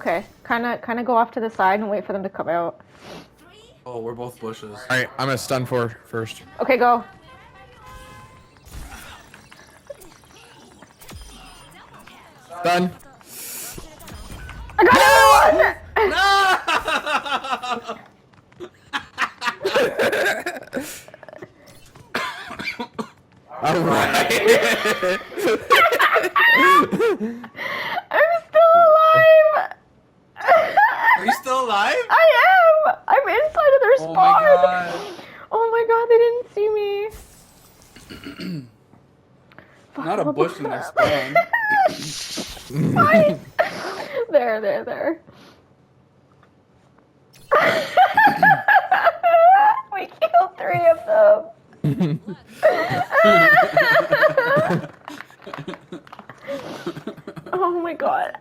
Okay, kind of go off to the side and wait for them to come out. Oh, we're both bushes. Alright, I'm gonna stun for first. Okay, go. Done. I got another one! Alright. I'm still alive! Are you still alive? I am! I'm inside of their Oh spawn! my god. Oh my god, they didn't see me. Not a bush in their spawn. Fine. There. We killed 3 of them. Oh my god.